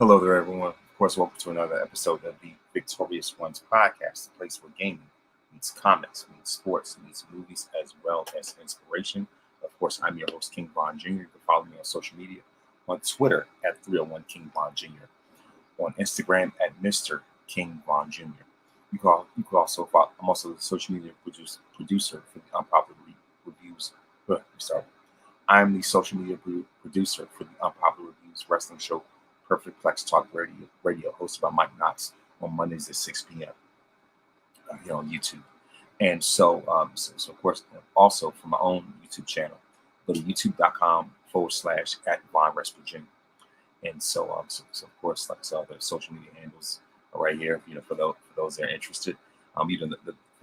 Hello there, everyone. Of course, welcome to another episode of the Victorious Ones podcast, the place where gaming meets comics, meets sports, meets movies, as well as inspiration. Of course, I'm your host, King Von Jr. You can follow me on social media on Twitter at 301 King Von Jr., on Instagram at Mr. King Von Jr. You can also follow, I'm also the social media producer for the Unpopular Reviews. Sorry. I'm the social media producer for the Unpopular Reviews wrestling show Perfect Plex Talk Radio, hosted by Mike Knox on Mondays at 6 p.m. Here on YouTube. And so of course, also for my own YouTube channel, go to youtube.com/@ Von Rest Virginia. And so of course, like I said, the social media handles are right here, for those that are interested, for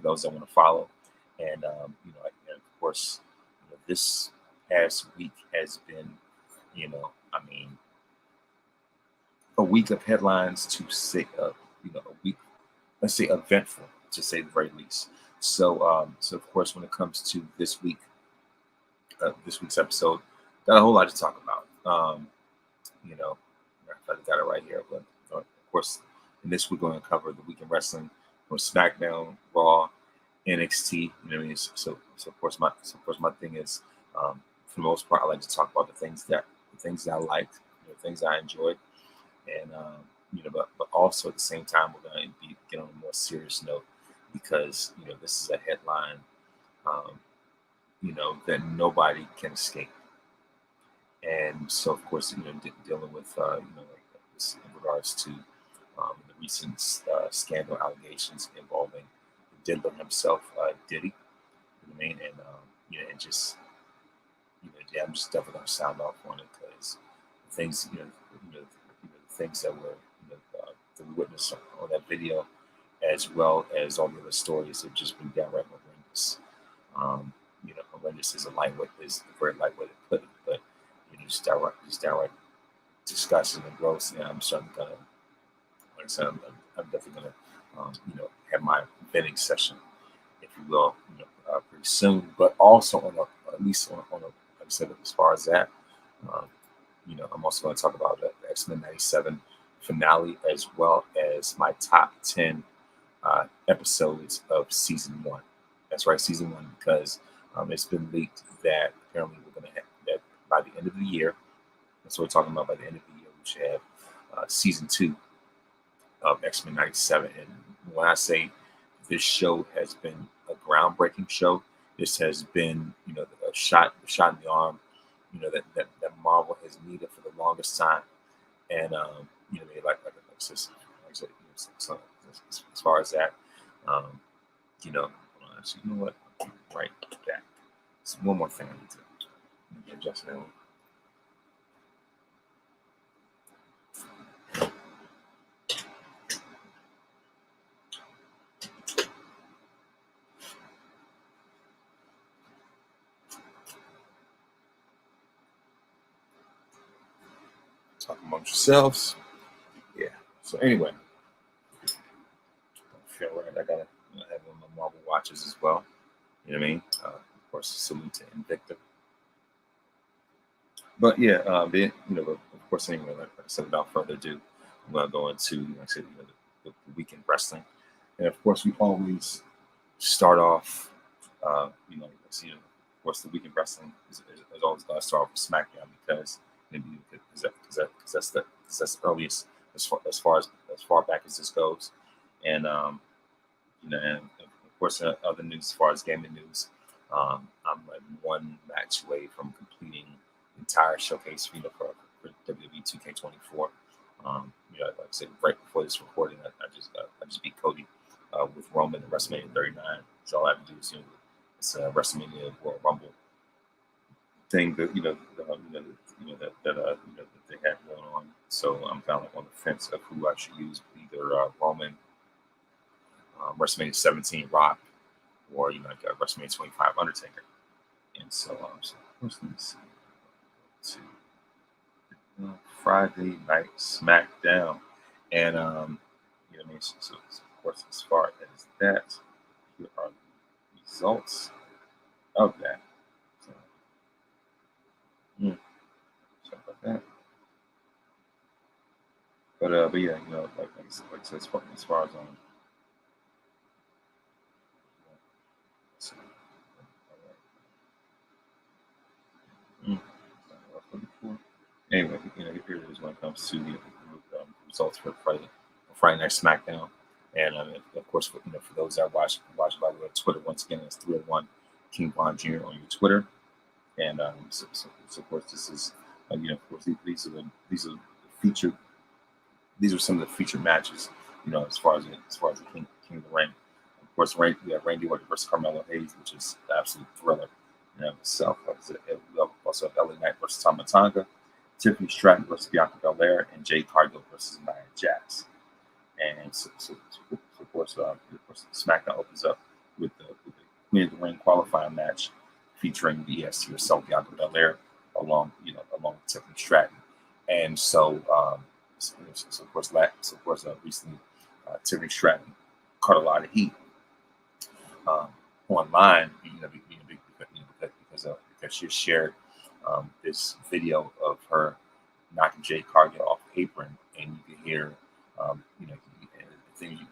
those that want to follow. And, and of course, this past week has been, I mean, a week of headlines to say, a week, let's say, eventful to say the very least. So of course, when it comes to this week's episode, got a whole lot to talk about. I got it right here, but of course, in this we're going to cover the week in wrestling from SmackDown, Raw, NXT. You know what I mean? So of course my thing is, for the most part, I like to talk about the things that I liked, the things I enjoyed. And but also at the same time, we're going to be get on a more serious note because this is a headline, um, that nobody can escape. And so of course, dealing with like this in regards to the recent scandal allegations involving the Diddler himself, Diddy. You know what I mean? And and just yeah, I'm just definitely gonna sound off on it because things, the things that were, that we witnessed on that video, as well as all the other stories, have just been downright horrendous. Horrendous is a very light way to put it, but just downright disgusting and gross. And I'm certainly gonna, like I said, I'm definitely gonna, have my venting session, if you will, pretty soon. But also at least on a, like I said, as far as that, um, I'm also going to talk about the X-Men '97 finale, as well as my top 10 episodes of season one. That's right, season one, because it's been leaked that apparently we're going to have that by the end of the year. That's what we're talking about. By the end of the year, we should have season two of X-Men '97. And when I say this show has been a groundbreaking show, this has been, a shot in the arm, that Marvel has needed for the longest time. And like I said, as far as that, um, actually, you know what? Right back. So one more thing I need to adjust now. Talk amongst yourselves. Yeah. So anyway, I feel right. I gotta have one of my Marvel watches as well. You know what I mean? Of course, salute to Invicta. But yeah, but of course, anyway, like I said, without further ado, I'm gonna go into, like I said, the weekend wrestling, and of course, we always start off, like I see, of course, the weekend wrestling is always gonna start off with SmackDown because maybe because that's the earliest as far back as this goes, and and of course, other news as far as gaming news, I'm like one match away from completing the entire showcase, for WWE 2K24. Like I said, right before this recording, I just beat Cody with Roman at WrestleMania 39. So all I have to do is, it's a WrestleMania World Rumble thing that that they have going on. So I'm kind of like on the fence of who I should use, either Roman, WrestleMania 17 Rock, or like WrestleMania 25 Undertaker. And so first let me see to Friday Night SmackDown, and what I mean. So of course, as far as that, here are the results of that. So, sorry about that. but yeah, like I said, as far as let's see. Mm, anyway, here it is when it comes to the results for Friday Night SmackDown, and of course, for those that watch by the way, Twitter once again, it's 301 King Von Jr. on your Twitter, and so of course this is of course these are the featured these are some of the featured matches, as far as the King of the Ring. Of course, we have Randy Orton versus Carmelo Hayes, which is an absolute thriller. Itself. We also have LA Knight versus Tama Tonga, Tiffany Stratton versus Bianca Belair, and Jade Cargill versus Nia Jax. And of course, SmackDown opens up with the Queen of the Ring qualifying match featuring the EST herself, Bianca Belair, along with Tiffany Stratton. And recently, Tiffany Stratton caught a lot of heat online, because she shared this video of her knocking Jade Cargill off the apron, and you can hear, the thing you can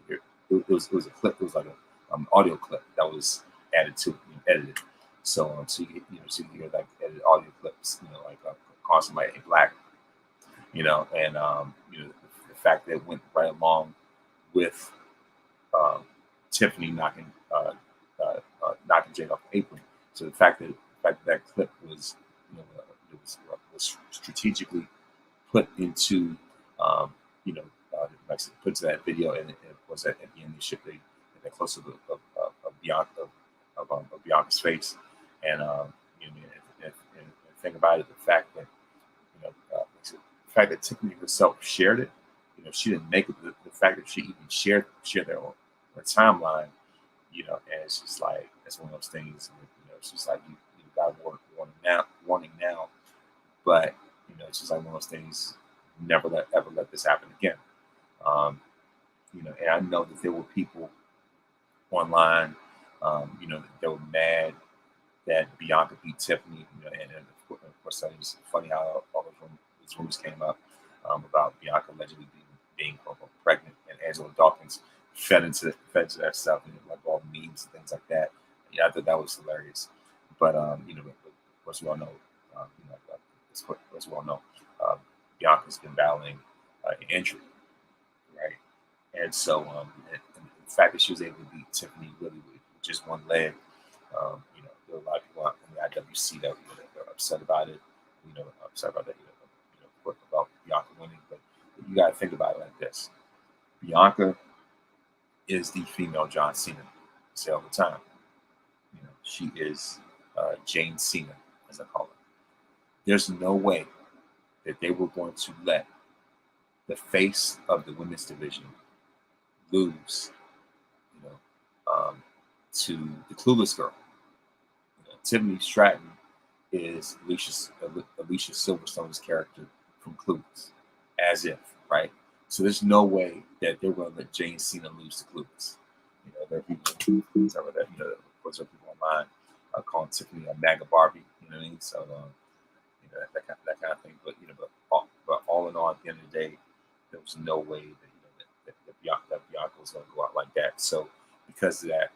hear, it was a clip, it was like a audio clip that was added to edited, so you can hear like edited audio clips, like calling somebody a black, and the fact that it went right along with Tiffany knocking Jade off the apron. So the fact that clip was, was strategically put into, like put to that video, and it was at the end they shipped a close up of Bianca's face, and the thing about it, the fact that Tiffany herself shared it, she didn't make it. The fact that she even shared their timeline, and it's just like it's one of those things. It's just like you got warning now, but it's just like one of those things. Never ever let this happen again. And I know that there were people online, that were mad that Bianca beat Tiffany, and of course that is funny how all these rumors came up about Bianca allegedly being pregnant, and Angela Dawkins fed into that stuff, and like all memes and things like that. Yeah, I thought that was hilarious. But of course we all know, as we all know, Bianca's been battling an injury, right? And so, and the fact that she was able to beat Tiffany really with just one leg, there were a lot of people out in the IWC that are upset about it. Upset about that. About Bianca winning, but you got to think about it like this: Bianca is the female John Cena. I say all the time. She is Jane Cena, as I call her. There's no way that they were going to let the face of the women's division lose, to the clueless girl. Tiffany Stratton is Alicia Silverstone's character from Clueless, as if, right? So there's no way that they're going to let Jane Cena lose to Clueless. There are people, of course, there are people online calling Tiffany a MAGA Barbie. You know what I mean? So, that kind of thing. But all in all, at the end of the day, there was no way that Bianca was going to go out like that. So because of that,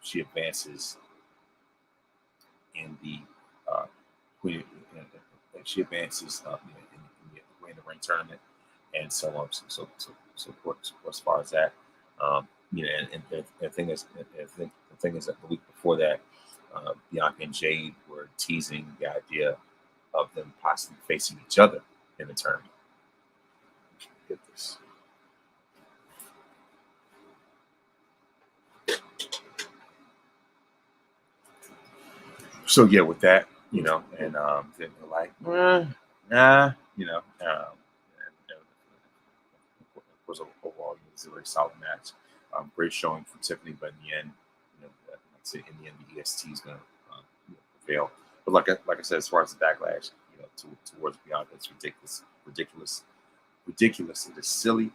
she advances in the Queen. She advances in the Queen of the Ring tournament, and so on. So of course, as far as that, and the thing is, that the week before that, Bianca and Jade were teasing the idea of them possibly facing each other in the tournament. Get this. So yeah, with that, and then they're like, nah, and of course, overall, it was a very solid match. Great showing from Tiffany, but in the end, like I said, in the end, the EST is going to prevail. But like I said, as far as the backlash, towards Bianca, it's ridiculous. It is silly.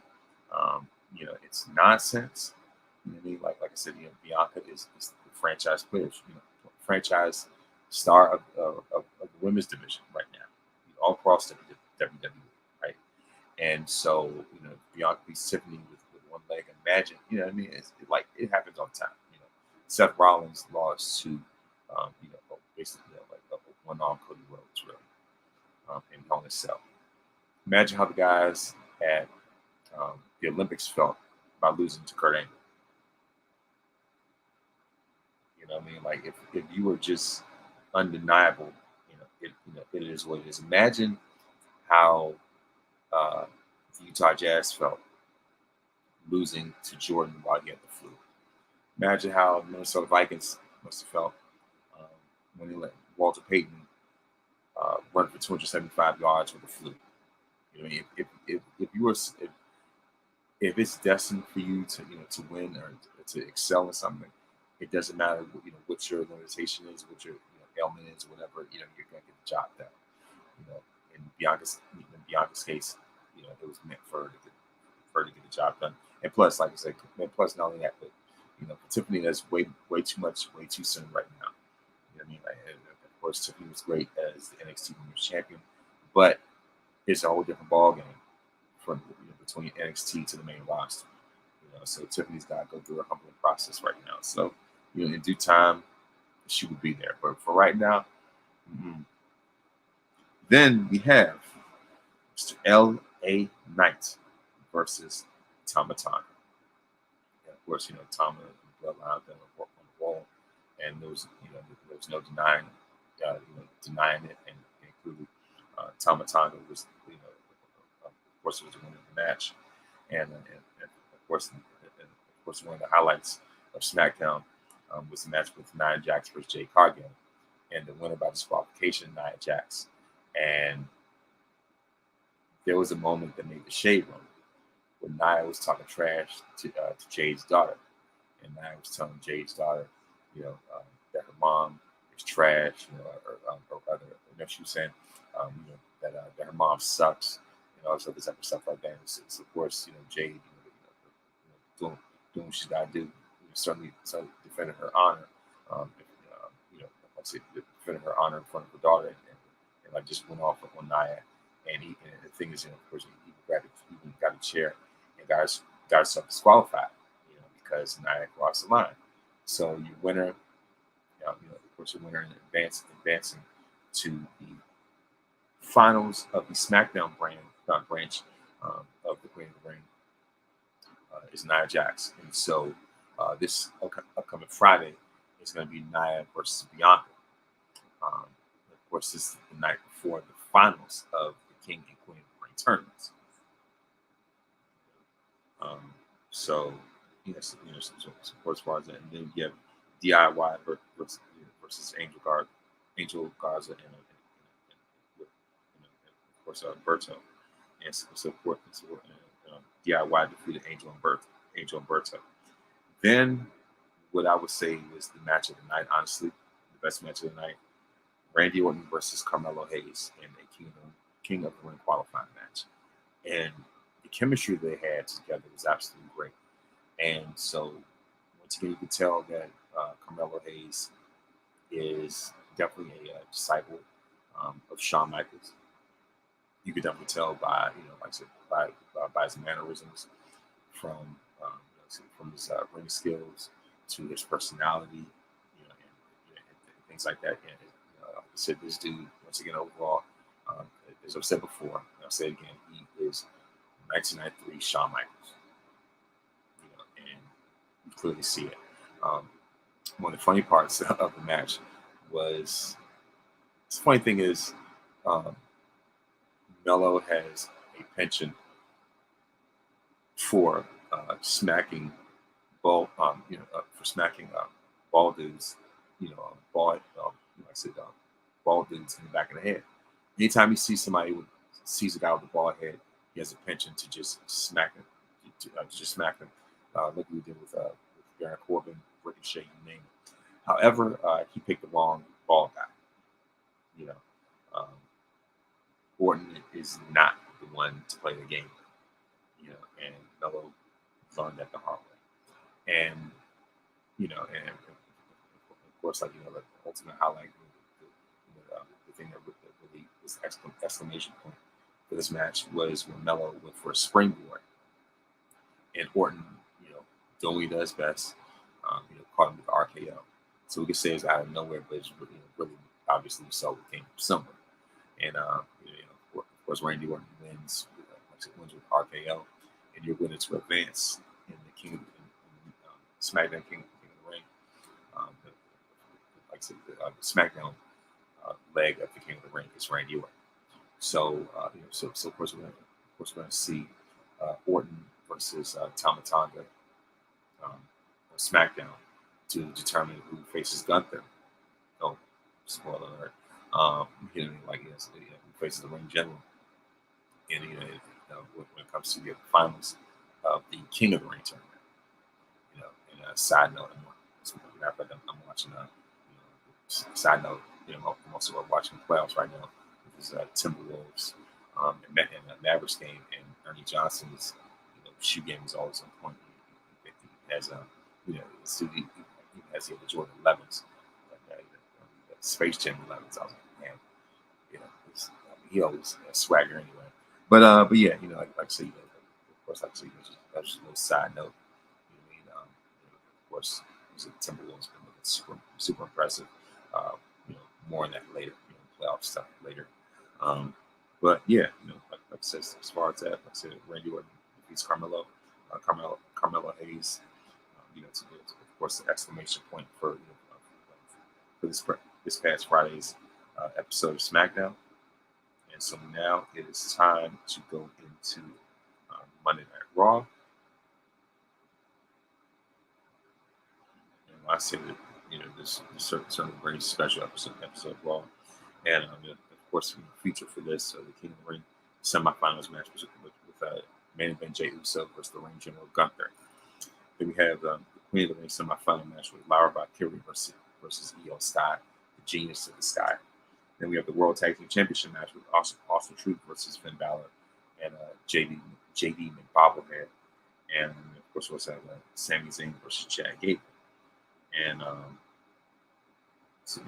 It's nonsense. You know what I mean? Like I said, Bianca is the franchise player, franchise star of the women's division right now, all across WWE, right? And so, Bianca beats Tiffany with one leg. Imagine, what I mean? Like it happens all the time. Seth Rollins lost to, basically like a one-arm Cody Rhodes, really, in Hell in a Cell. Imagine how the guys at the Olympics felt about losing to Kurt Angle. You know what I mean? Like if you were just undeniable, it is what it is. Imagine how the Utah Jazz felt losing to Jordan while he had the flu. Imagine how Minnesota Vikings must have felt when they let Walter Payton run for 275 yards with the flu. You know, what I mean? If you were if it's destined for you to to win or to excel in something, it doesn't matter what your limitation is, what your ailment is, whatever. You're gonna get the job done. In Bianca's case, it was meant for her to get the job done. And plus, like I said, and plus not only that, but for Tiffany, that's way too much, way too soon right now. You know what I mean? Like, and of course, Tiffany was great as the NXT Women's Champion, but it's a whole different ballgame from between NXT to the main roster. So Tiffany's got to go through a humbling process right now. So in due time, she will be there. But for right now, then we have Mr. L.A. Knight versus Tama Tonga. And of course, Tama and Bloodline them on the wall, and there was no denying it, and including Tama Tonga was of course was the winner of the match, and of course one of the highlights of SmackDown was the match with Nia Jax versus Jade Cargill, and the winner by disqualification, Nia Jax. And there was a moment that made the shade room when Nia was talking trash to Jade's daughter, and Nia was telling Jade's daughter, that her mom is trash, or rather, she was saying, that her mom sucks, and all this other type of stuff like that. And so of course, Jade, doing what she's got to do, certainly defending her honor, like I said, defending her honor in front of her daughter, and like just went off on Nia. And the thing is, of course, he got a chair and got herself disqualified, because Nia crossed the line. So your winner, of course, your winner in advancing to the finals of the SmackDown branch of the Queen of the Ring is Nia Jax. And so this upcoming Friday is going to be Nia versus Bianca. Of course, this is the night before the finals of the King and Queen of the Ring tournaments. So of course, as far as that, and then you have DIY versus Angel Garza, and of course Berto, and so forth and so forth. DIY defeated Angel and Berto. Then, what I would say was the match of the night. Honestly, the best match of the night: Randy Orton versus Carmelo Hayes in a King of the Ring qualifying match, and the chemistry they had together was absolutely great. And so, once again, you can tell that Carmelo Hayes is definitely a disciple of Shawn Michaels. You could definitely tell by, like I said, by his mannerisms, from his ring skills to his personality, and things like that. And like I said, this dude, once again, overall, as I've said before, and I'll say it again, he is 1993 Shawn Michaels. And you clearly see it. One of the funny parts of the match was, the funny thing is, Melo has a penchant for smacking ball, for smacking ball dudes, like I said, ball dudes in the back of the head. Anytime he sees sees a guy with a bald head, he has a penchant to just smack him, to just smack him. Look what we did with Baron Corbin, Ricochet, you name it. However, he picked the wrong ball guy. Orton is not the one to play the game, and Melo learned that the hard way. And and of course, like the ultimate highlight, the thing that really was the exclamation point for this match was when Melo went for a springboard, and Orton, doing what he does best, caught him with the RKO. So we could say it's out of nowhere, but it's really obviously we saw what came from somewhere. And of course, Randy Orton wins with RKO, and you're winning to advance in the SmackDown King of the Ring. Like I said, the SmackDown leg of the King of the Ring is Randy Orton. So so of course we're going to see Orton versus Tama Tonga on SmackDown to determine who faces Gunther. Oh, spoiler alert. Who faces the ring general. And when it comes to the finals of the King of the Ring tournament. And a side note, I'm watching. Side note, I'm also watching the playoffs right now. This is Timberwolves and Mavericks game, and Ernie Johnson's shoe game is always on point. He has he has the Jordan 11s, Space Jam 11s. I was like, man, he always has swagger anyway. But yeah, like I say, of course, like I say, that's just a little side note. Of course, the Timberwolves been looking super impressive. More on that later, playoff stuff later. But yeah, like I said, as far as that, like I said, Randy Orton defeats Carmelo Hayes. Of course, the exclamation point for this past Friday's episode of SmackDown. And so now it is time to go into Monday Night Raw. And I say that this certainly a very special episode of Raw, and of course the feature for this the King of the Ring semifinals match was with main event Jey Uso versus the Ring General Gunther. Then we have the Queen of the Ring semifinal match with Lyra Valkyrie versus Io Sky, the Genius of the Sky. Then we have the World Tag Team Championship match with Austin Truth versus Finn Balor and JD McBobblehead. And of course, we also have Sami Zayn versus Chad Gable. And so of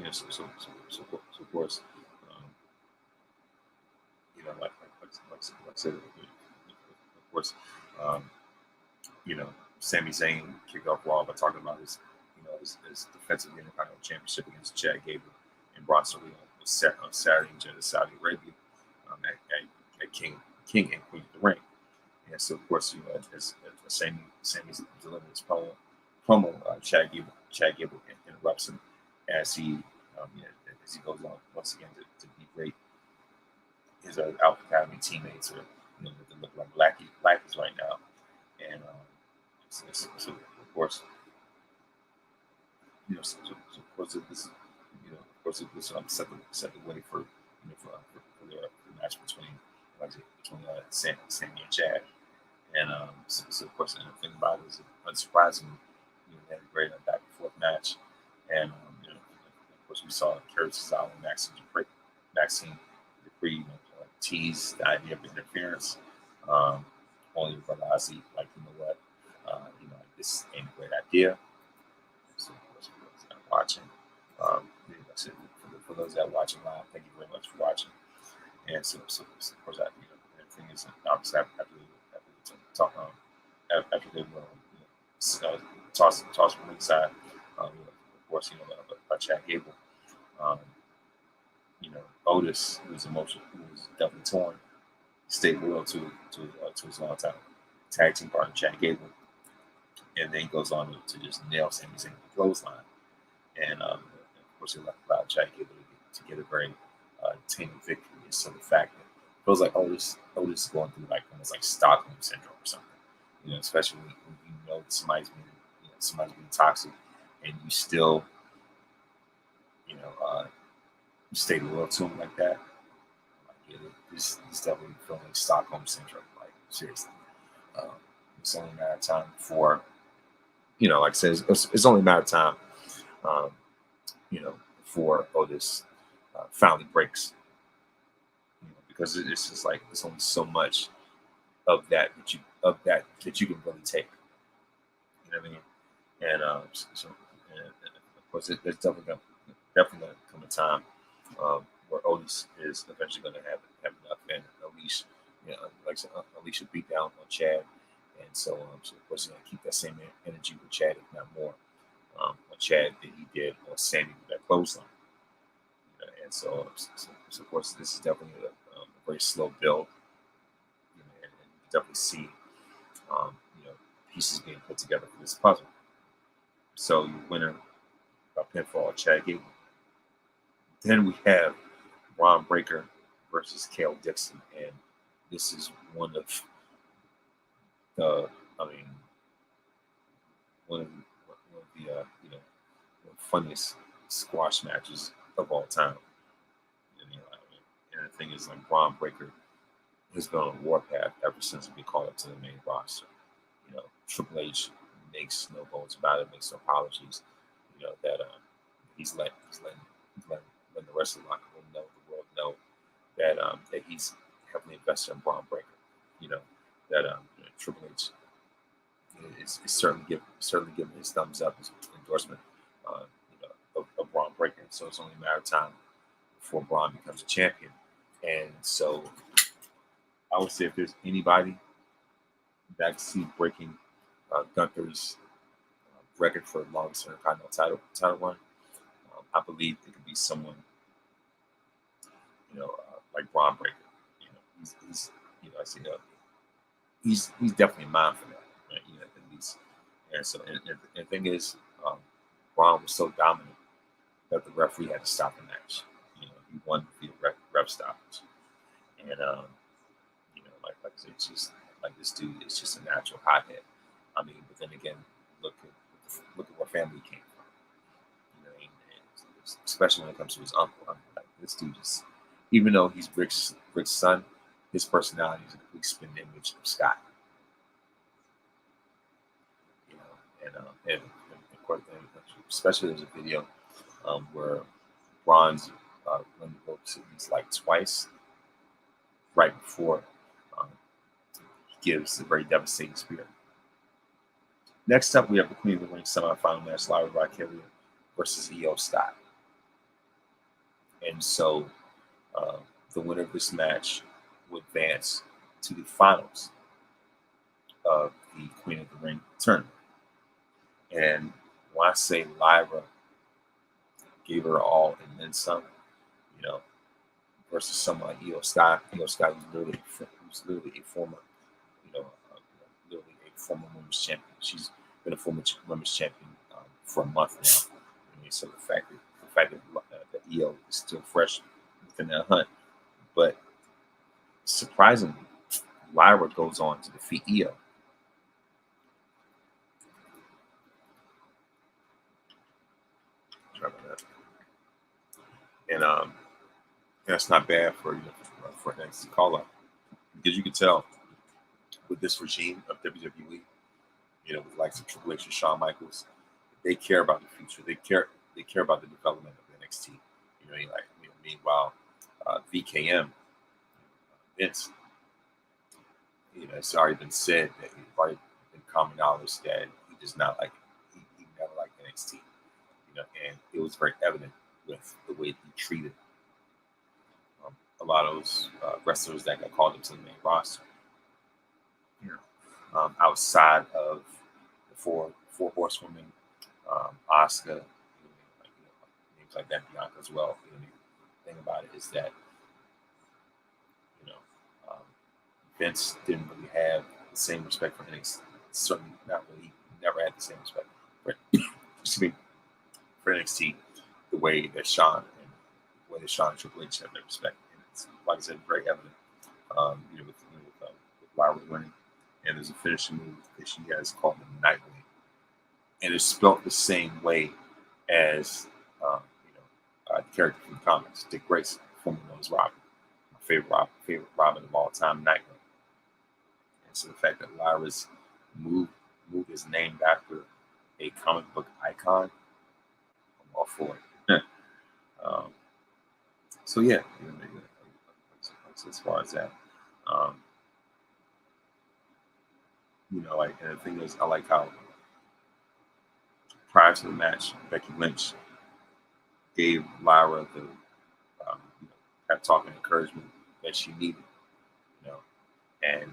course, like I said, of course, Sami Zayn kicked off Raw by talking about his defensive Intercontinental Championship against Chad Gable and Bronson Reed on Saturday in Jeddah, Saudi Arabia, at King and Queen of the Ring. And so, of course, as Sami's delivering his promo, Chad Gable interrupts him as he goes on once again to be great. His Alpha Academy teammates are they look like lackeys right now, and so of course, of course this set the way for the match between Sami and Chad. And so of course, and the thing about it is, unsurprisingly, they had a great back and forth match. And of course, we saw Curtis Cesaro and Maxine Dupree tease the idea of interference. Only realized what, this ain't a great idea. So of course, for those that are watching, for those that are watching live, thank you very much for watching. And so of course, everything is obviously after they were tossed from ringside. Of course, by Chad Gable. Otis, who was definitely torn, stayed loyal to his longtime tag team partner Chad Gable, and then he goes on to just nail Sami Zayn with the clothesline. And of course, he allowed Chad Gable to get a very tame victory. So the fact that it feels like Otis is going through almost like Stockholm syndrome or something. Especially when you know somebody's being toxic, and you still, you stay loyal to him like that. He's definitely feeling Stockholm syndrome. Seriously, it's only a matter of time before, like I said, it's only a matter of time, before Otis finally breaks. Because it's just like there's only so much of that that you can really take. You know what I mean? And of course, there's definitely gonna come a time where Otis is eventually going to have enough and unleash you know, like I said, Alicia beat down on Chad, and so of course, he's gonna keep that same energy with Chad, if not more, on Chad that he did on Sandy with that clothesline. And so of course, this is definitely a very slow build, and you definitely see, you know, pieces being put together for this puzzle. So your winner by pinfall, Chad Gable. Then we have Ron Breaker versus Kale Dixon, and this is one of the, I mean, one of the you know, the funniest squash matches of all time. And the thing is, like, Ron Breaker has been on a warpath ever since he been called up to the main roster. You know, Triple H makes no bones about it, makes no apologies. You know that he's letting the rest of the locker room know, the world know that he's heavily invested in Braun Breaker. You know that you know, Triple H is certainly giving his thumbs up, his endorsement, you know, of Braun Breaker. So it's only a matter of time before Braun becomes a champion. And so I would say if there's anybody that I can see breaking Gunther's record for longest Intercontinental title run, I believe it could be someone, you know, like Braun Breaker. You know, he's you know, I see he's definitely mine for that, right? You know, at least. And so, and the thing is, Braun was so dominant that the referee had to stop the match. You know, he won via ref stoppage, and you know, like I said, it's just like this dude is just a natural hothead. I mean, but then again, look at where family came from. You know, and especially when it comes to his uncle. I mean, like, this dude is, even though he's Rick's son, his personality is a complete spin image of Scott. You know, and of course, especially there's a video where Braun's when he goes to these like twice right before he gives a very devastating spear. Next up, we have the Queen of the Ring semifinal match: Lyra Valkyria versus Io Scott. And so, the winner of this match would advance to the finals of the Queen of the Ring tournament. And when I say Lyra gave her all and then some, you know, versus someone like Io Scott. Io Scott was literally a former, literally a former women's champion. She's been a former women's champion for a month now. I mean, so the fact that Io is still fresh within that hunt, but surprisingly, Lyra goes on to defeat Io. Sorry about that. And that's not bad for for an NXT call up, because you can tell with this regime of WWE, you know, with likes of Triple H and Shawn Michaels, they care about the future. They care about the development of NXT. Meanwhile, VKM, Vince, you know, it's already been said that it's already been common knowledge that he does not like he never liked NXT. You know, and it was very evident with the way he treated a lot of those wrestlers that got called into the main roster. You know, outside of the four horsewomen, Asuka, names like that, Bianca as well. You know, the thing about it is that, you know, Vince didn't really have the same respect for NXT. Certainly not really. He never had the same respect for, excuse me, for NXT the way that Shawn and Triple H have their respect. And it's, like I said, very evident. With Lyra winning, and there's a finishing move that she has called the Nightwing, and it's spelled the same way as the character from the comics, Dick Grayson, formerly known as Robin, my favorite Robin of all time, Nightwing. And so the fact that Lyra's move is named after a comic book icon, I'm all for it. So yeah, as far as that, and the thing is, I like how prior to the match, Becky Lynch gave Lyra the pep talk and encouragement that she needed. You know, and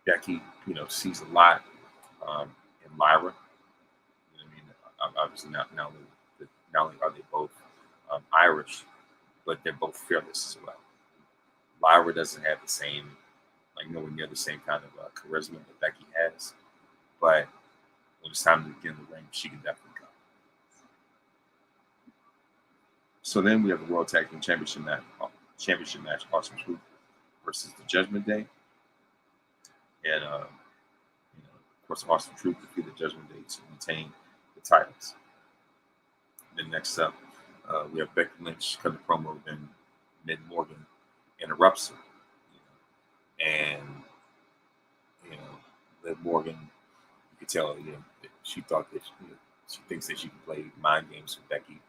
Becky, sees a lot in Lyra. I mean, obviously not only are they both Irish, but they're both fearless as well. Lyra doesn't have the same, nowhere near the same kind of charisma that Becky has, but when it's time to get in the ring, she can definitely go. So then we have the World Tag Team Championship match, Awesome Truth versus the Judgment Day, and of course, Awesome Truth defeated the Judgment Day to retain the titles. Then next up, we have Becky Lynch cut the promo, then Liv Morgan interrupts her, and Liv Morgan, you could tell, that she thought that she thinks that she can play mind games with Becky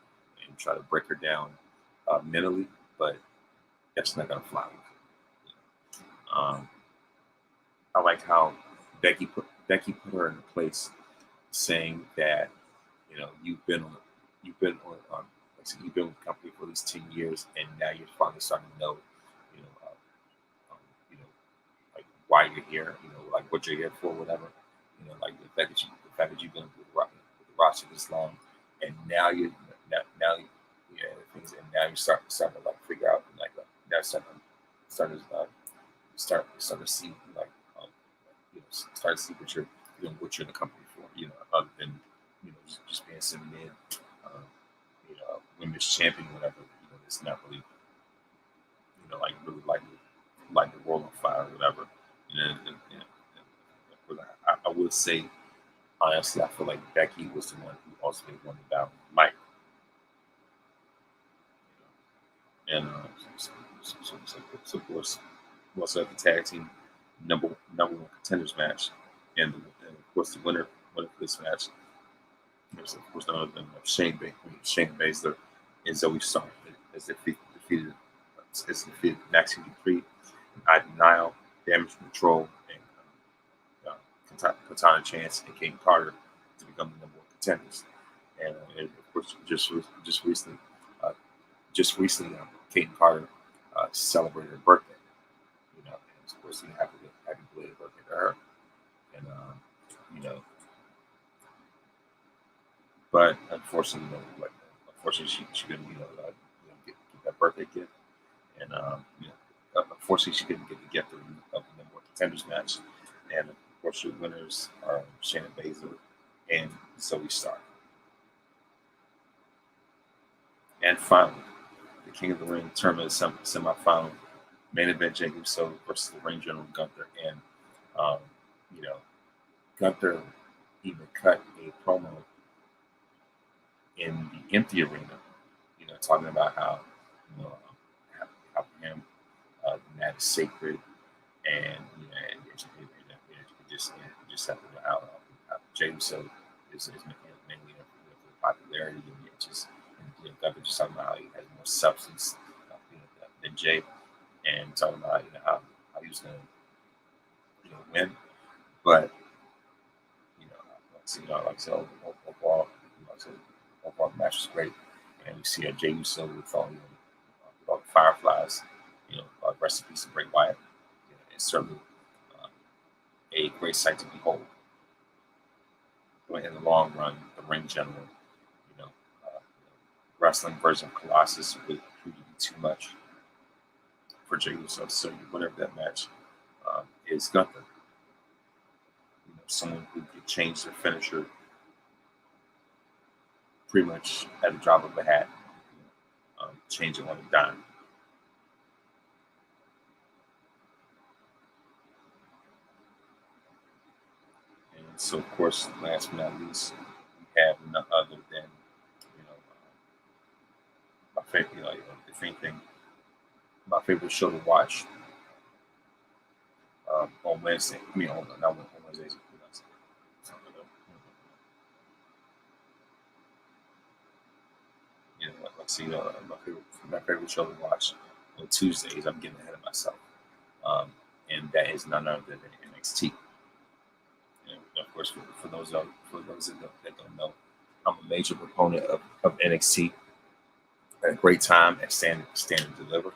and try to break her down mentally, but that's not gonna fly with her. I like how Becky put her in a place, saying that you've been with the company for at least 10 years, and now you're finally starting to know, like why you're here, like what you're here for, whatever, like the fact that you've been with the roster this long, and now things, and now you start to like figure out, like now start to see, like start to see what you're in the company for, other than just being some men, women's champion, whatever. It's not really, really like the world on fire, or whatever. I would say, honestly, I feel like Becky was the one who ultimately won the battle with Mike. And so of course, we also have the tag team number one contenders match, and of course the winner of this match is of course none other than Shayna Baszler and Zoe Stark, as they defeated Maxine Dupree, Ida Nile, Damage Control, and Katana Chance and Kane Carter to become the number one contenders. And of course, just recently, Kane Carter celebrated her birthday. And of course, happy belated birthday to her. And but unfortunately, she couldn't, get that birthday gift. And unfortunately, she couldn't get the gift of the number one contenders match. And of course, your winners are Shayna Baszler and Zoe Stark. And finally, the King of the Ring tournament semifinal main event: Jey Uso versus the Ring General Gunther. And Gunther even cut a promo in the empty arena, talking about how how for him the mat is sacred, and just have to know how Jey Uso is mainly for popularity, and Gunther just talking about how he has more substance than Jey, and talking about how he was going to win, but like I said, overall the match was great, and we see Jey Uso with all the fireflies, rest in peace of Bray Wyatt. It's certainly a great sight to behold. But in the long run, the Ring General, wrestling version of Colossus would prove to be too much for Jey Uso. So whatever that match is Gunther. Someone who could change their finisher pretty much at the drop of a hat, change it on a dime. And so, of course, last but not least, we have none other than my favorite, if anything, my favorite show to watch on Wednesday. On Wednesdays. My favorite show to watch on Tuesdays. I'm getting ahead of myself, and that is none other than NXT. And of course, for those that don't know, I'm a major proponent of NXT. I had a great time at Stand and Deliver.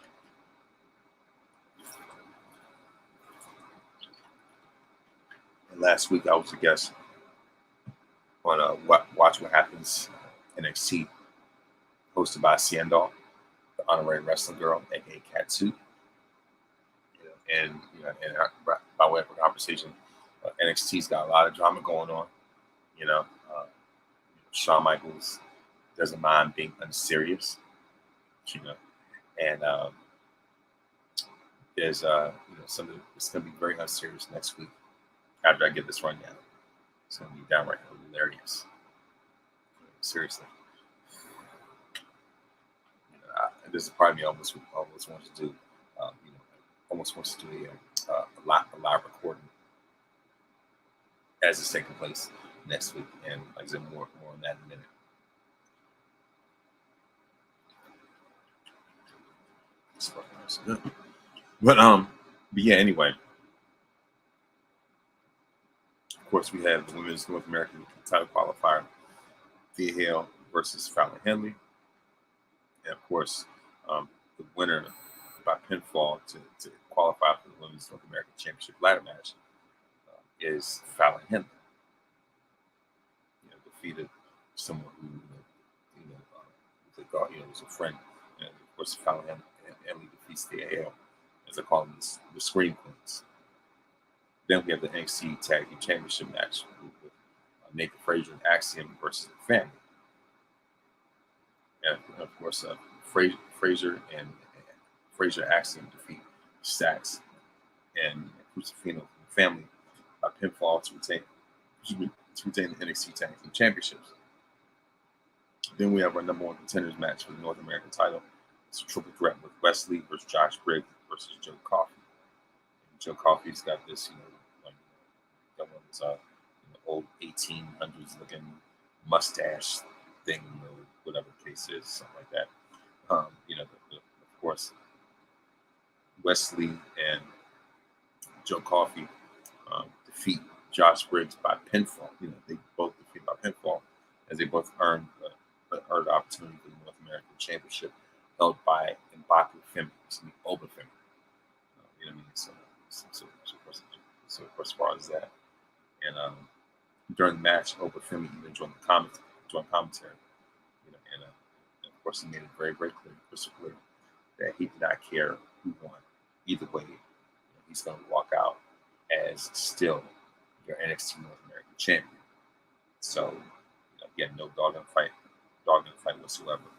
Last week I was a guest on Watch What Happens NXT, hosted by Siendal, the honorary wrestling girl, aka Katsu. And by way of a conversation, NXT's got a lot of drama going on. Shawn Michaels doesn't mind being unserious, and there's something it's going to be very unserious next week after I get this rundown. It's going to be downright hilarious. Seriously, this is probably me almost wants to do. Almost wants to do a live recording as it's taking place next week, and like I said, more on that in a minute. But yeah. Anyway, of course, we have the Women's North American title qualifier, Thea Hale versus Fallon Henley, and of course, the winner by pinfall to qualify for the Women's North American Championship ladder match is Fallon Henley. Defeated someone who was a friend, and of course, Fallon Henley defeats the AL, as I call them, the Scream Queens. Then we have the NXT Tag Team Championship match with Nathan Frazier and Axiom versus the Family. And of course, Frazier and Axiom defeat Stacks and Crucifino from the Family by pinfall to retain the NXT Tag Team Championships. Then we have our number one contenders match for the North American title. It's a triple threat with Wesley versus Josh Briggs versus Joe Coffey. And Joe Coffey's got this, got one of those old 1800s looking mustache thing, or whatever the case is, something like that. Of course, Wesley and Joe Coffey defeat Josh Briggs by pinfall. They both defeat by pinfall, as they both earned the opportunity for the North American Championship, held by Mbaku Femi, Oba Femi. So of course, as far as that, and during the match, Oba Femi even joined commentary. And of course, he made it very, very clear, crystal clear, that he did not care who won. Either way, he's going to walk out as still your NXT North American champion. So, again, no dog in the fight whatsoever.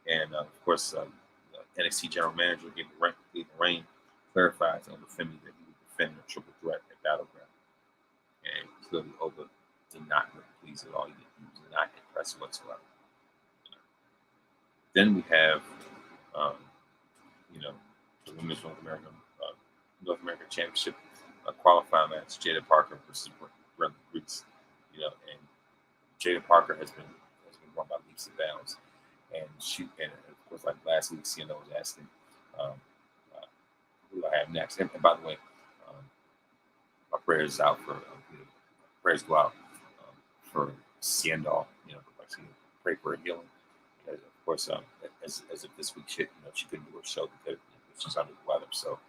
And of course, the NXT general manager gave the reign, clarified to Oba Femi that he would defend the triple threat at Battleground. And clearly, Oba did not look pleased at all. He was not impressed whatsoever. Then we have, the Women's North American Championship qualifying match, Jada Parker versus Brenda Reese. And Jada Parker has been going by leaps and bounds, and of course, like last week, CNO was asking who I have next. And by the way, my prayers out for prayers go out for Siendal. Pray for her healing. Of course, as of this week, she couldn't do her show because she's under the weather. So,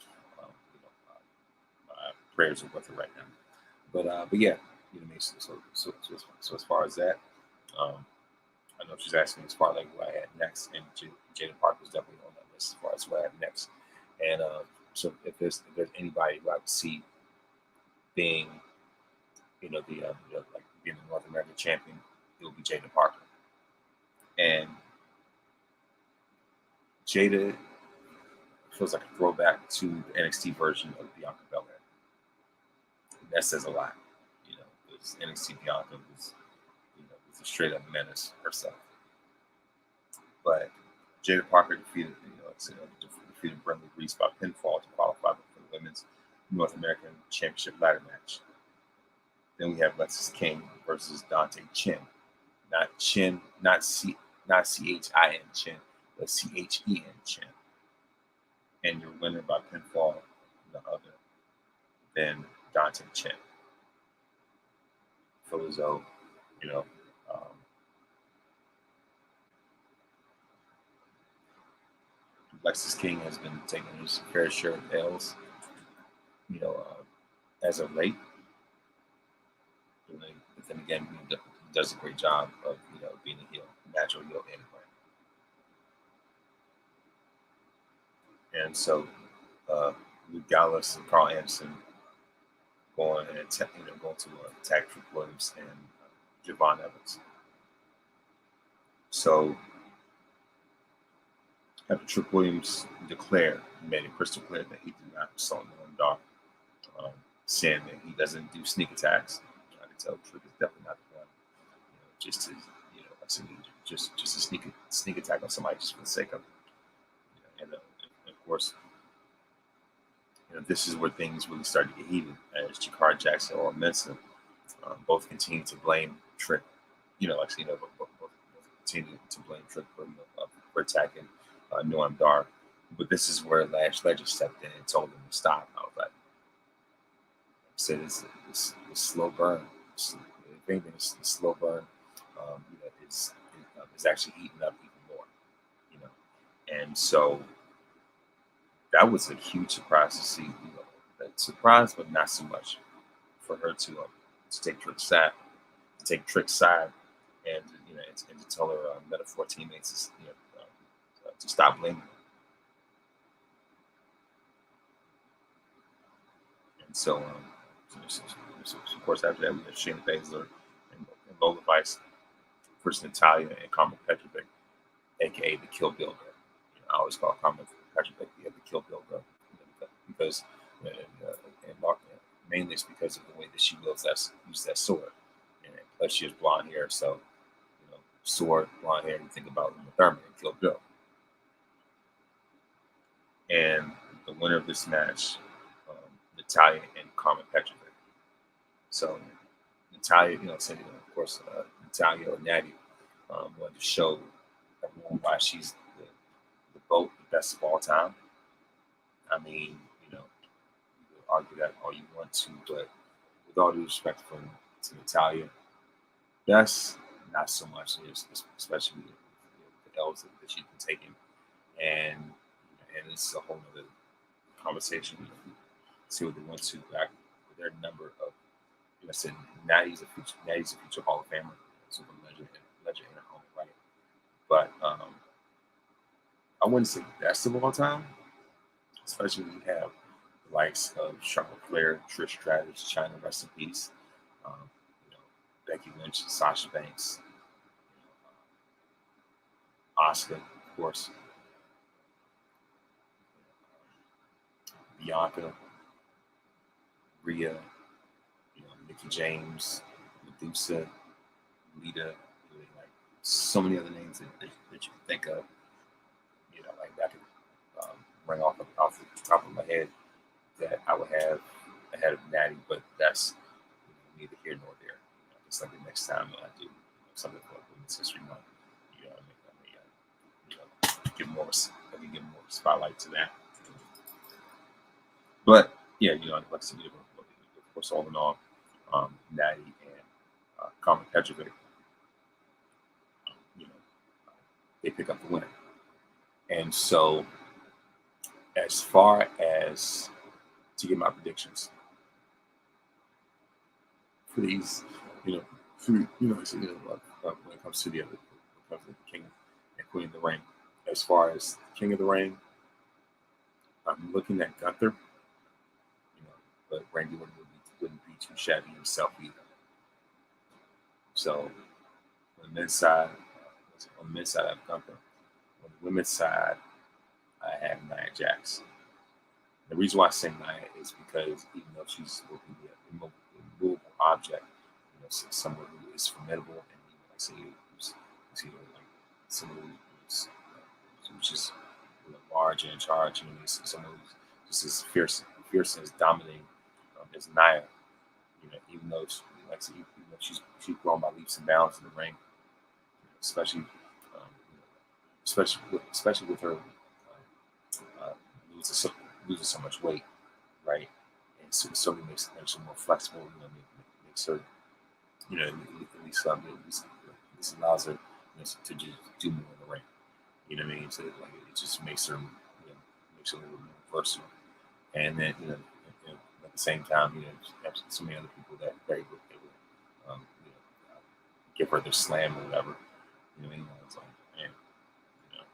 my prayers are with her right now. But yeah, so as far as that, I know she's asking as far as who I had next, and Jada Parker's definitely on that list as far as who I have next. And so if there's anybody who I would see being, being the North American champion, it will be Jada Parker. And Jada feels like a throwback to the NXT version of Bianca Belair. And that says a lot, because NXT Bianca was a straight up menace herself. But Jada Parker defeated Brenda Reese by pinfall to qualify for the Women's North American Championship ladder match. Then we have Lexis King versus Dante Chen. Not Chin, not CHIN Chin, but CHEN Chen. And your winner by pinfall, the other than Dante Chen. Feel as though, Lexis King has been taking his fair share of L's, as of late. then again, he does a great job of being a heel, natural heel anyway. And so Luke Gallows and Carl Anderson going and going to attack Trick Williams and Javon Evans. So after Trick Williams made it crystal clear that he did not assault Noam Dar, saying that he doesn't do sneak attacks. I can tell Trick is definitely not the one. Just to just a sneak attack on somebody just for the sake of it. And of course, this is where things really started to get heated as Jakar Jackson or Mensa both continue to blame Trick. Both continue to blame Trick for attacking Noam Dar. But this is where Lash Legend stepped in and told him to stop. I was like, said it's slow burn. If anything, it's slow burn. Is actually eating up even more. And so that was a huge surprise to see. Surprise, but not so much for her to take Trick's side, and and to tell her metaphor teammates to stop blaming her. And so, of course, after that, we had Shayna Baszler and Lola Vice versus Natalia and Carmen Petrovic, aka the Kill Bill Girl. I always call Carmen Petrovic the Kill Bill Girl because, mainly it's because of the way that she use that sword, and plus she has blonde hair. So, sword, blonde hair, you think about Uma Thurman and Kill Bill. And the winner of this match, Natalia and Carmen Petrovic. So Natalia, of course, Natalia or Natty wanted to show everyone why she's the best of all time. I mean, you can argue that all you want to, but with all due respect to Natalia, that's not so much, especially the L's that she's been taking, and it's a whole other conversation. See what they want to back with their number of. I said Natty's a future Hall of Famer, so a legend in her own right. But I wouldn't say best of all time, especially when you have the likes of Charlotte Flair, Trish Stratus, China, rest in peace, Becky Lynch, Sasha Banks, Asuka, of course, Bianca, Rhea, Mickey James, Medusa, Lita, like so many other names that you can think of. Like that could ring off the top of my head that I would have ahead of Natty, but that's neither here nor there. It's like the next time I do something for Women's History Month, give more spotlight to that. But yeah, like I said, of course, all in all, Natty and Carmen Petrovic, they pick up the win. And so, as far as to get my predictions for these, when it comes to the King and Queen of the Ring, as far as King of the Ring, I'm looking at Gunther, but Randy wouldn't be too shabby himself either. So on the men's side, I have Gunther. On the women's side, I have Nia Jax. The reason why I say Nia is because even though she's going to be an immovable object, someone who is formidable and who's someone who's just large and in charge, someone who's just as fierce and as dominating as Nia. Even though she's grown by leaps and bounds in the ring, especially with her losing so much weight, right? And so it certainly makes her more flexible. Makes her, at least allows her to just do more in the ring. You know what I mean? So it just makes her, makes her a little more versatile. And then, at the same time, so many other people that are able give her the slam or whatever. You know what I mean? It's like, man, you know.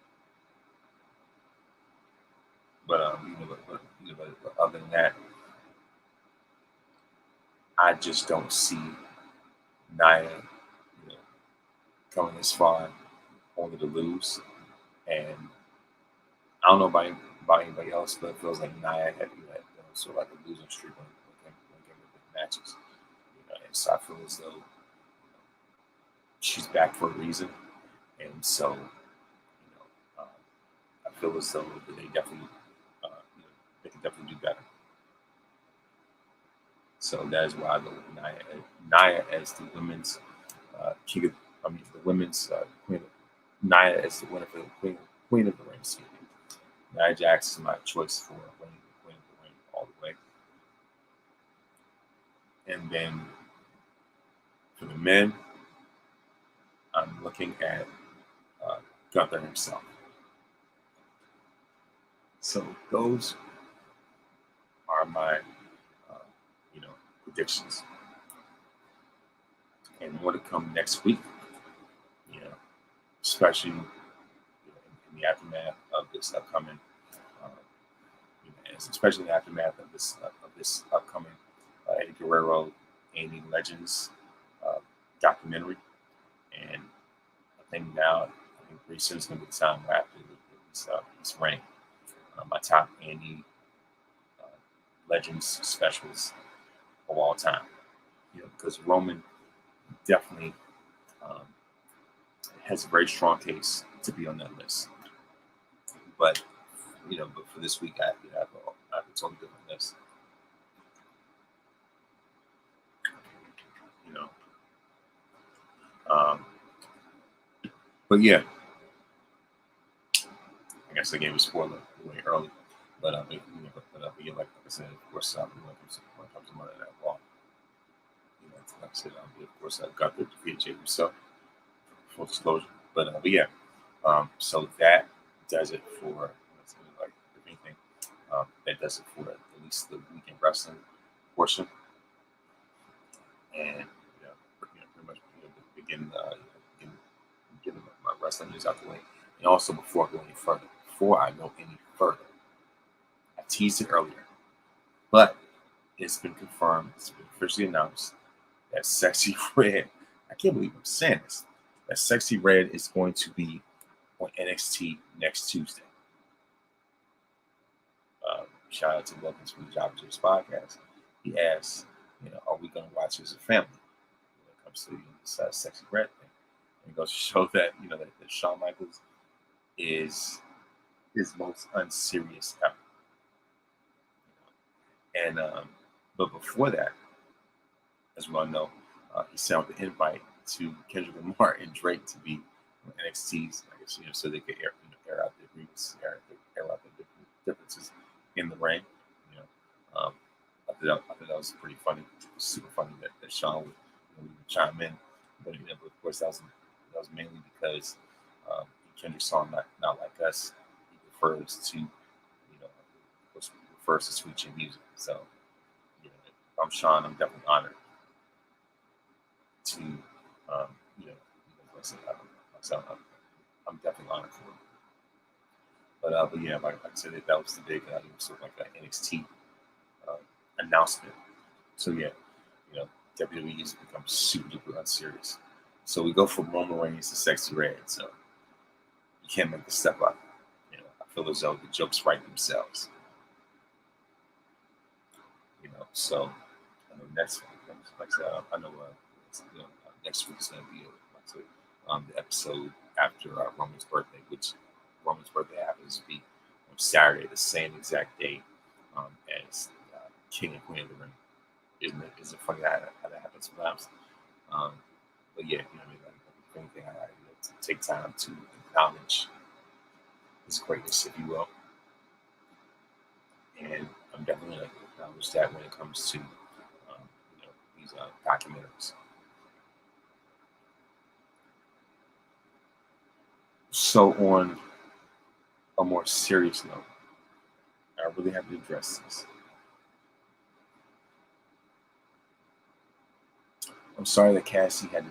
But other than that, I just don't see Nia, coming this far only to lose. And I don't know about anybody else, but it feels like Nia had sort of like a losing streak when it came to big matches. And so I feel as though she's back for a reason, and so I feel as though they definitely they can definitely do better. So that is why I go with Nia as the women's king of, the women's queen. Nia as the winner for the queen of the ring. Excuse me. Nia Jax is my choice for winning the queen of the ring all the way. And then for the men, I'm looking at Gunther himself. So those are my predictions. And more to come next week. Especially in the aftermath of this upcoming, especially in the aftermath of this upcoming Eddie Guerrero, Amy Legends documentary. And I think pretty soon it's going to be the time where I have to this rank my top Andy Legends specials of all time. Because Roman definitely has a very strong case to be on that list. But for this week, I have a totally different list. But yeah, I guess I gave a spoiler way early. But yeah, like I said, of course, when it comes to Monday Night Raw, like I said, of course, I've got the defeated Jay himself. Full disclosure, but yeah. So that does it for like if anything. That does it for at least the weekend wrestling portion, and pretty much begin getting my wrestling news out the way. And also before I go any further, I teased it earlier, but it's been confirmed. It's been officially announced that Sexy Red. I can't believe I'm saying this. That Sexy Red is going to be on NXT next Tuesday. Shout out to Welcome to the Job Jips podcast. He asked, are we going to watch as a family when it comes to this Sexy Red thing? And it goes to show that that Shawn Michaels is his most unserious ever. And but before that, as we all know, he sent out the invite to Kendrick Lamar and Drake to be on NXT's, I guess, so they could air out the agreements, air out the differences in the ring. I thought that was pretty funny, super funny that Shawn would chime in, but of course that was mainly because Kendrick's song "Not Like Us" he refers to Sweet Chin Music. So if I'm Shawn, I'm definitely honored to I'm definitely honored for it. But yeah, like I said, that was the big sort of like an NXT announcement. So yeah, WWE has become super duper unserious. So we go from Roman Reigns to Sexy Red. So you can't make the step up. I feel as though the jokes write themselves. So I know next week, like I said, I know next week is going to be the episode after Roman's birthday, which Roman's birthday happens to be on Saturday, the same exact day as King and Queen of the Ring. Isn't it funny how that happens sometimes? But yeah, like anything, I take time to acknowledge his greatness, if you will. And I'm definitely going to acknowledge that when it comes to these documentaries. So on a more serious note, I really have to address this. I'm sorry that Cassie had to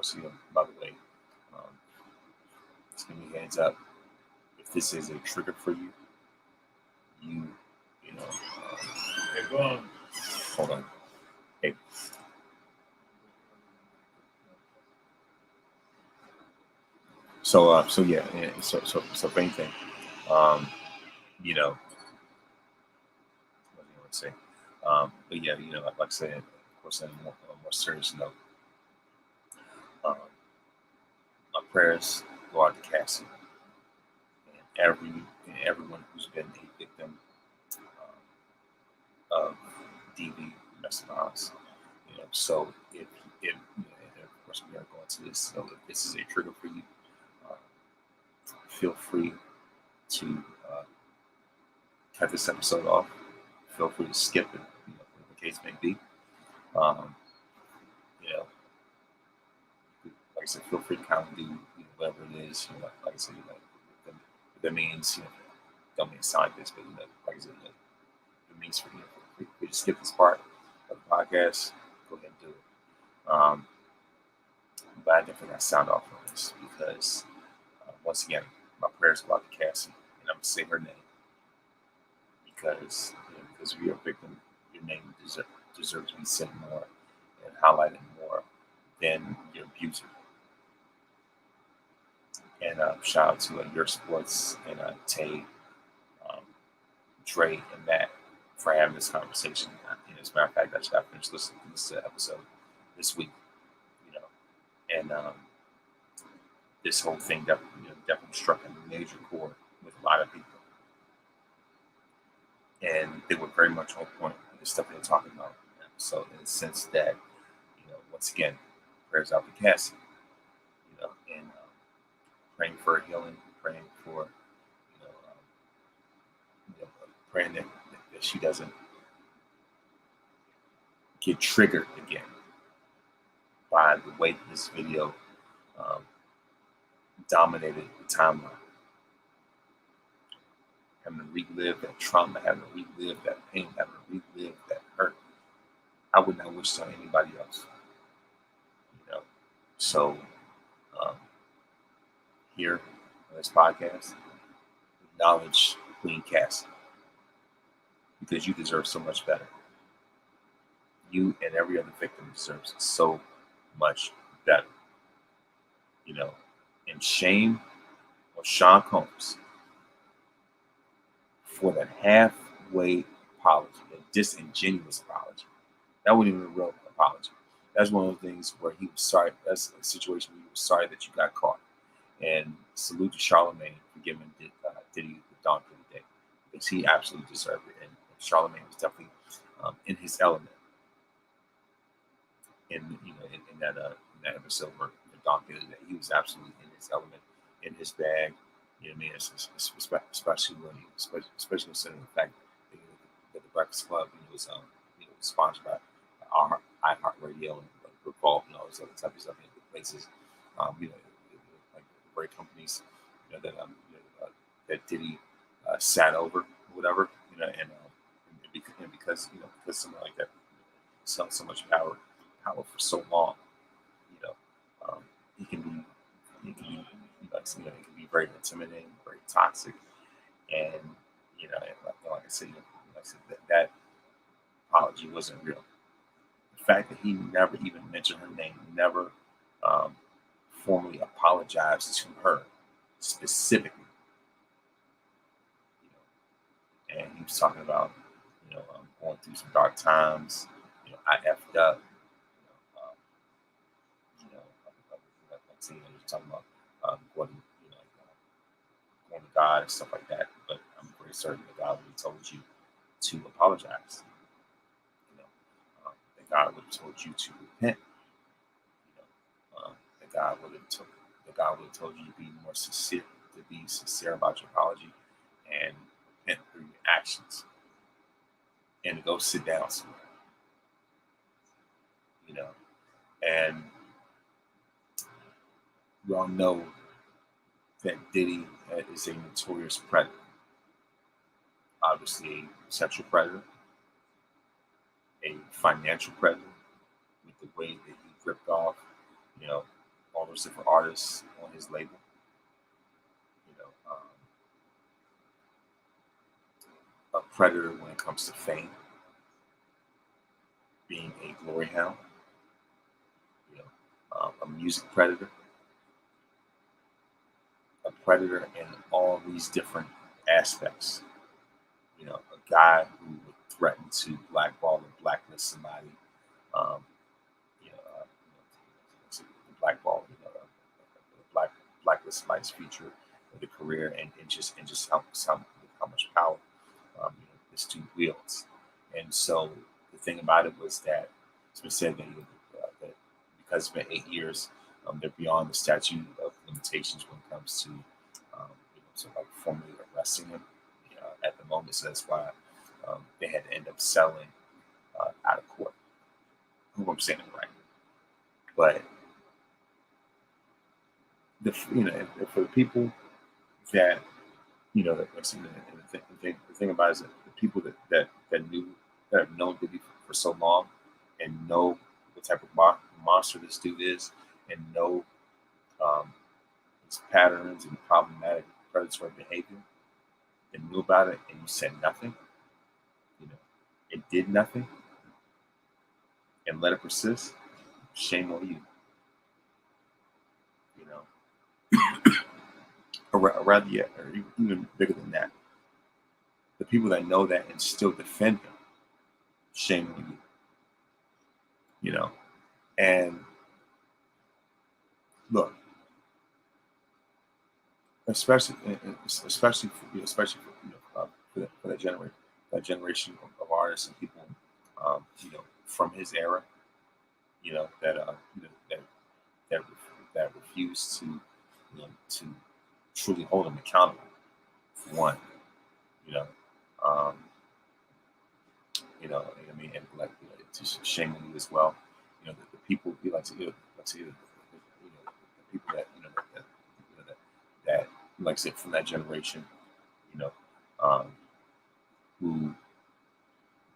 course, by the way, um, just give me a heads up. If this is a trigger for you, you know, Hey, go on. hold on. Hey. So yeah, so if anything, you know, what do you want to say? But yeah, like I said, of course, on a more serious note, um, my prayers go out to Cassie and everyone who's been a victim of DV domestic. So if and of course we are going to this, so if this is a trigger for you, uh, feel free to cut this episode off. Feel free to skip it, whatever the case may be. Um, you know, like I said, feel free to kind of do whatever it is. Like I said, that means don't mean to sound like this, but like I said, it means for you to skip this part of the podcast. Go ahead and do it. But I definitely got to sound off on this because once again, my prayers go out to Cassie, and I'm gonna say her name because because if you're a victim, your name deserves to be said more and highlighted more than your abuser. And shout out to Your Sports and Tay, um, Dre, and Matt for having this conversation. As a matter of fact, I just got finished listening to this episode this week. And this whole thing definitely struck a major chord with a lot of people. And they were very much on point with the stuff they were talking about. So in the sense that, once again, prayers out to Cassie, and praying for her healing, praying for, you know, um, praying that she doesn't get triggered again by the way this video um, dominated the timeline. Having to relive that trauma, having to relive that pain, having to relive that hurt. I would not wish on anybody else. So um, here on this podcast, acknowledge Queen Cassie because you deserve so much better. You and every other victim deserves so much better. And shame on Sean Combs for that halfway apology, a disingenuous apology. That wasn't even a real apology. That's one of the things where he was sorry. That's a situation where he was sorry that you got caught. And salute to Charlemagne for giving Diddy the donkey of the day because he absolutely deserved it. And Charlemagne was definitely in his element in that episode where the donkey of the day. He was absolutely in his element, in his bag. You know what I mean? Especially considering the fact that the Breakfast Club was sponsored by iHeartRadio and Revolve and all this other type of stuff in places. Like great companies that Diddy sat over or whatever. And because someone like that sells so much power for so long, he can be it can be very intimidating, very toxic, and like I said, that apology wasn't real. The fact that he never even mentioned her name, never formally apologized to her specifically, and he was talking about going through some dark times. I effed up. Like I said, he was talking about going to God and stuff like that. But I'm pretty certain that God would have told you to apologize. That God would have told you to repent. That God would have told you to be more sincere, about your apology and repent through your actions, and to go sit down somewhere. And we all know that Diddy is a notorious predator. Obviously, a sexual predator, a financial predator, with the way that he ripped off, all those different artists on his label. You know, a predator when it comes to fame, being a glory hound. You know, a music predator, a predator in all these different aspects. You know, a guy who would threaten to blackball and blacklist somebody. Um, blackball, blacklist somebody's future of the career, and just how much power this dude wields. And so the thing about it was that it's been said that, that because it's been 8 years, they're beyond the statute of limitations when it comes to like formally arresting him at the moment. So that's why they had to end up selling out of court. I hope I'm saying it right, but for the people that that the thing about it is that the people that have known Diddy for so long and know what type of monster this dude is, and know his patterns and problematic predatory behavior, and knew about it, and you said nothing, it did nothing, and let it persist. Shame on you. Or rather, yeah, or even bigger than that, the people that know that and still defend him, shame on you. And look, especially for that generation of artists and people, from his era, that that refuse to truly hold him accountable. For one, you know, um, I mean, and like, it's just shame on you as well. The people be like to hear, the people that that like I said, from that generation, you know, um, who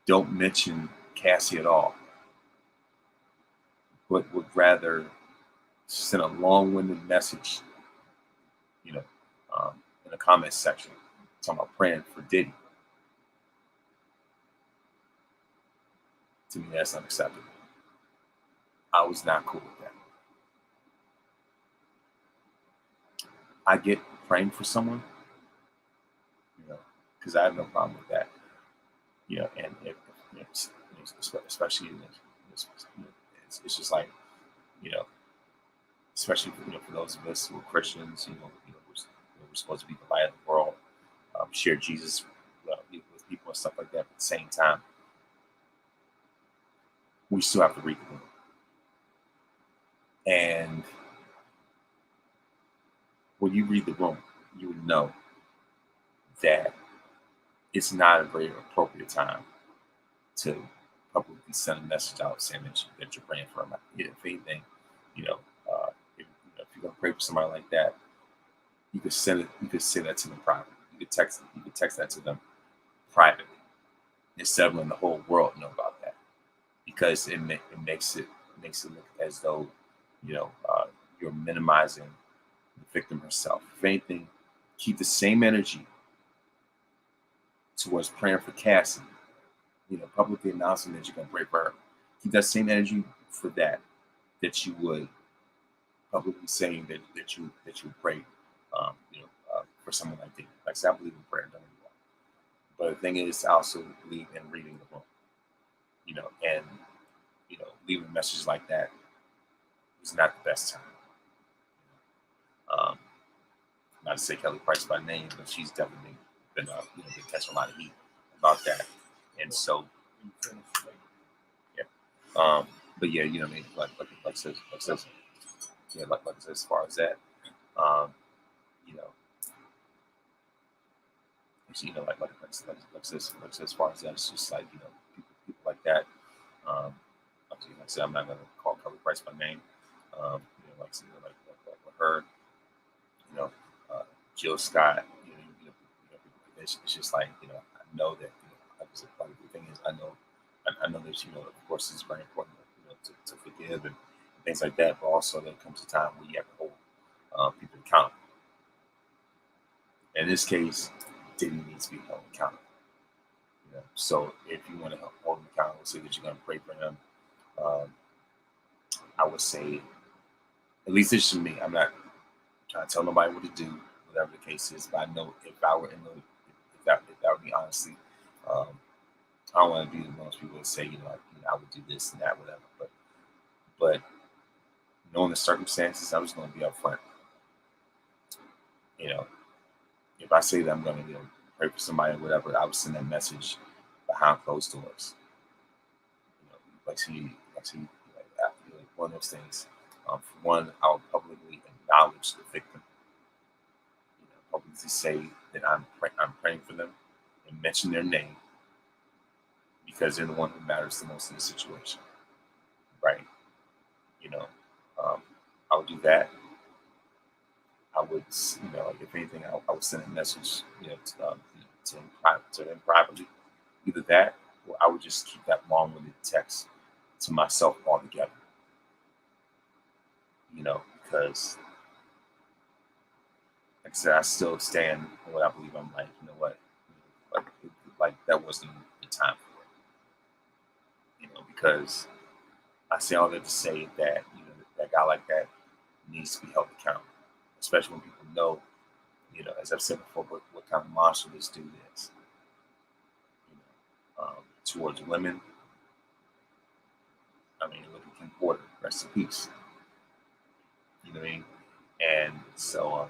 don't mention Cassie at all, but would rather send a long-winded message, you know, in the comments section, talking about praying for Diddy. To me, that's unacceptable. I was not cool with that. I get praying for someone, because I have no problem with that. And especially it's just like, especially for those of us who are Christians, we're supposed to be the light of the world, share Jesus with people and stuff like that. But at the same time, we still have to read the room. And when you read the room, you would know that it's not a very appropriate time to publicly send a message out saying that you're praying for them. If anything, if you're gonna pray for somebody like that, you could send it. You could say that to them privately. You could text that to them privately, instead of letting the whole world know about that, because it makes it look as though you're minimizing the victim herself. If anything, keep the same energy towards praying for Cassie, publicly announcing that you're going to pray for her. Keep that same energy for that you would publicly saying that you pray, for someone like Diddy. Like I said, I believe in prayer, don't get me wrong. But the thing is, I also believe in reading the book, and leaving messages like that is not the best time. Not to say Kelly Price by name, but she's definitely been catching a lot of heat about that. And so, yeah. But yeah, I mean, like says, yeah, like says, as far as that, like as far as that, it's just like people like that. Like I said, I'm not gonna call Kelly Price by name. Like with her, Jill Scott, it's just like, I know that, like I said, the thing is, I know that, of course, it's very important, to forgive and things like that. But also, there comes a time where you have to hold people accountable. In this case, Diddy needs to be held accountable. So if you want to hold him accountable, say that you're going to pray for him. Um, I would say, at least this is me. I'm not trying to tell nobody what to do, whatever the case is. But I know if I were in the, if that would be honestly, um, I don't want to be the most people that say, I would do this and that, whatever. But knowing the circumstances, I'm just going to be upfront. If I say that I'm going to pray for somebody or whatever, I would send that message behind closed doors. One of those things. For one, I would publicly acknowledge the victim. Publicly say that I'm praying for them and mention their name because they're the one who matters the most in the situation, right? I would do that. I would, if anything, I would send a message, to them privately. Either that, or I would just keep that long-winded text to myself altogether. Because, like I said, I still stand on what I believe. I'm like, you know what, like that wasn't the time for it. Because I say all that to say that that guy like that needs to be held accountable, especially when people know, as I've said before, what kind of monster this dude is. Towards women, I mean, look at King Porter, rest in peace. You know what I mean? And so, of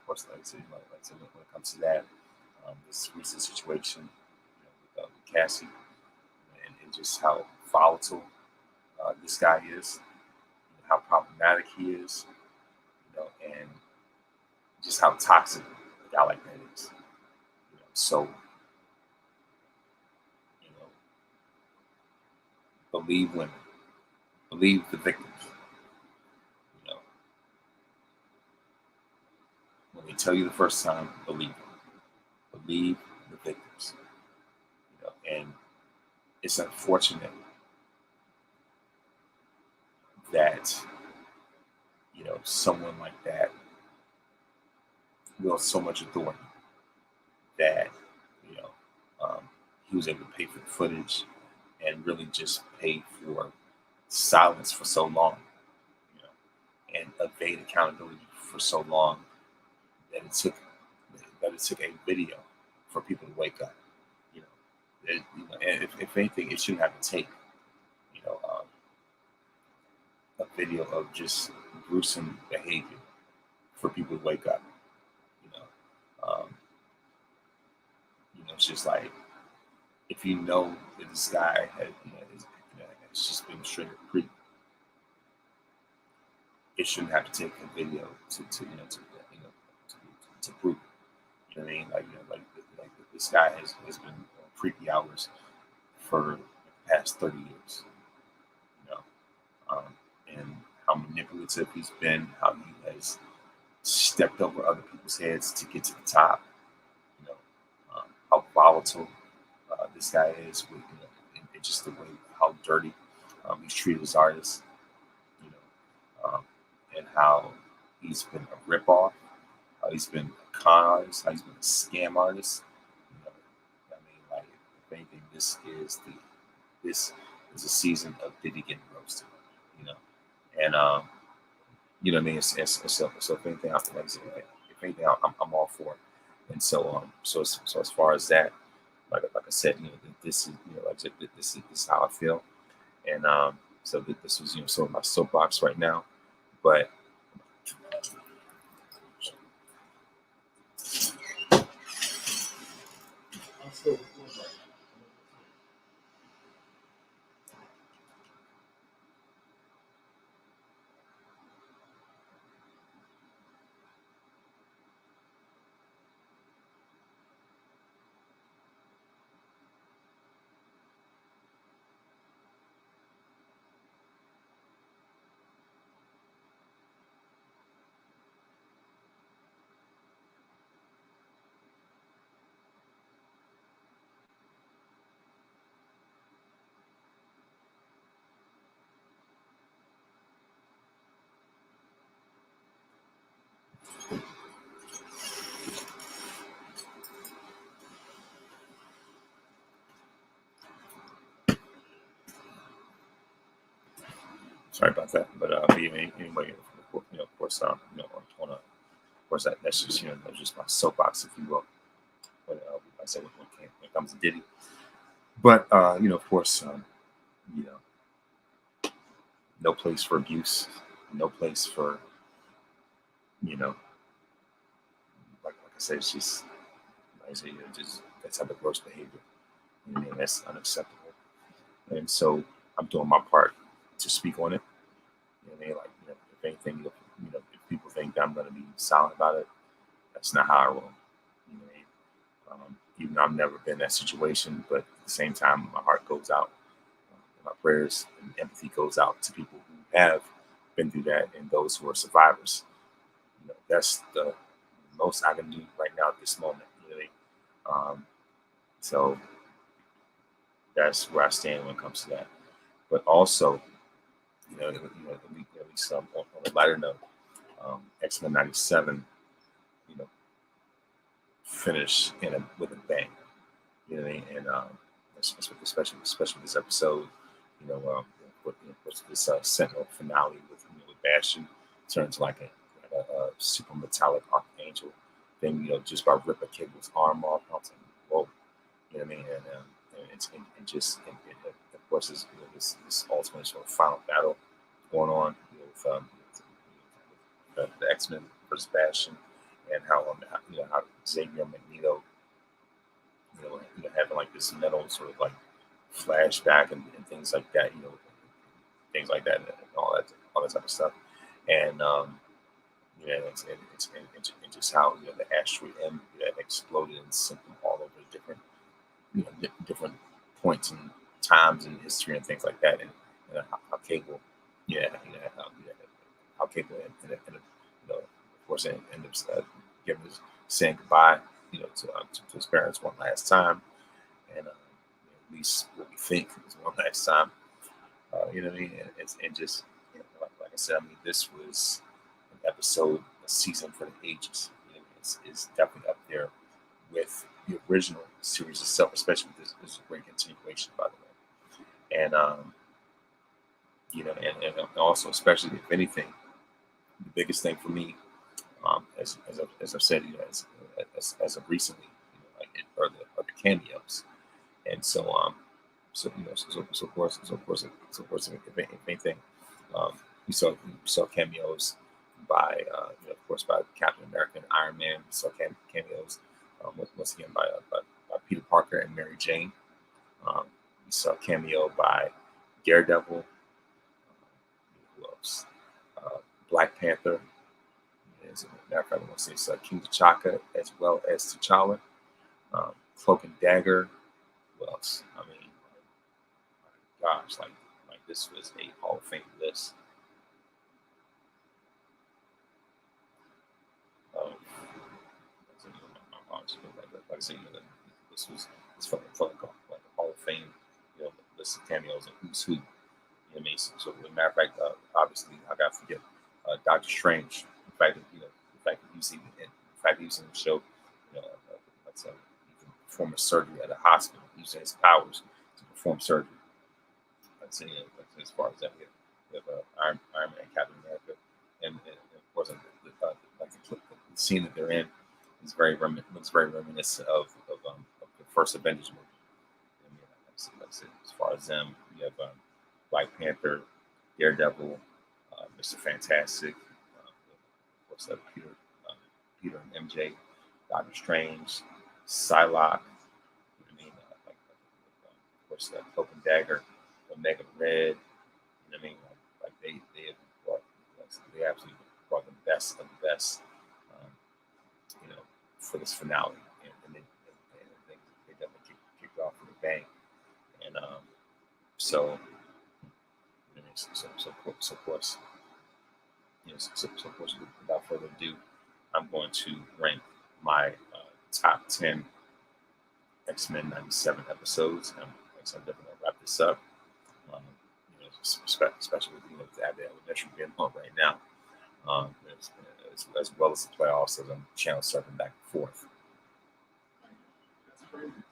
course, like I said, when it comes to that, this recent situation, with Cassie, and just how volatile this guy is, how problematic he is, and just how toxic a guy like that is. So, believe women, believe the victims. When they tell you the first time, believe them. Believe the victims. And it's unfortunate that someone like that wields so much authority that he was able to pay for the footage and really just pay for silence for so long, and evade accountability for so long that it took a video for people to wake up. And if anything, it shouldn't have to take a video of just gruesome behavior for people to wake up. Um, it's just like if you know that this guy has just been straight up creep, it shouldn't have to take a video to prove it. You know what I mean? Like this guy has been on creepy hours for the past 30 years. And how manipulative he's been, how he has stepped over other people's heads to get to the top. How volatile this guy is, with and just the way how dirty he's treated his artists. And how he's been a ripoff, how he's been a con artist, how he's been a scam artist. I mean, like, if anything, this is a season of Diddy getting roasted. And what I mean, so if anything, if anything, I'm all for it. And so as far as that, like I said, this is this is how I feel. And so this was sort of my soapbox right now. But I'm still recording. Sorry about that. But anyway, of course, of course that's just that's just my soapbox, if you will. But I said when it comes to Diddy, but of course, you know, no place for abuse, no place for like I said, it's just like I say, just that type of gross behavior. You know what I mean? That's unacceptable. And so I'm doing my part to speak on it. You know what I mean? Like, if anything, if people think that I'm going to be silent about it, that's not how I roll. You know what I mean? Even though I've never been in that situation, but at the same time, my heart goes out. My prayers and empathy goes out to people who have been through that and those who are survivors. That's the most I can do right now at this moment. You know what I mean? So that's where I stand when it comes to that. But also, at least on a lighter note, X-Men '97, finished with a bang. You know what I mean? And especially this episode, with this Sentinel finale with Bastion turns like a super metallic archangel. Then just by ripping Cable's arm off, I was like, whoa. You know what I mean? And just of course this ultimate sort of final battle going on with the X-Men versus Bastion, and how how Xavier Magneto having like this metal sort of like flashback and things like that, things like that and all that type of stuff, and and just how the asteroid M that exploded and sent them all over different different points and times in history and things like that, and how Cable, how Cable of course ended up saying goodbye, to his parents one last time, and at least what we think is one last time. You know what I mean? And just like I said, I mean, this was an episode, a season for the ages. It's definitely up there with the original series itself, especially with this great continuation, by the way. And and also, especially if anything, the biggest thing for me, as I've said, as of recently, are the cameos. And of course, if anything, we saw cameos by, of course, by Captain America and Iron Man. We saw cameos once again by Peter Parker and Mary Jane. We saw a cameo by Daredevil. Who else? Black Panther. As a matter of fact, I want to say King T'Chaka as well as T'Challa. Cloak and Dagger. Who else? I mean, gosh, like this was a Hall of Fame list. Like I said, this felt like a Hall of Fame, list of cameos and who's who. You know what I mean? So as a matter of fact, obviously, I got to forget Doctor Strange. The fact that he was in the show, like I said, he can perform a surgery at a hospital using his powers to perform surgery. I'd say, as far as that, we have Iron Man, Captain America, and of course, the scene that they're in is looks very reminiscent of the first Avengers movie. And, like I said, as far as them, we have Black Panther, Daredevil, Mr. Fantastic, of course, Peter and MJ, Doctor Strange, Psylocke. You know what I mean? Of course, Cloak and Dagger, Omega Red. You know what I mean? Like they have brought, they absolutely brought the best of the best, um, for this finale, and they definitely kicked off with a bang. And so, of course, so of course, without further ado, I'm going to rank my top 10 X-Men '97 episodes. I'm definitely going to wrap this up. Um, especially with the Abbott Elementary being on right now, as well as the playoffs, as I'm channel surfing back and forth. That's crazy.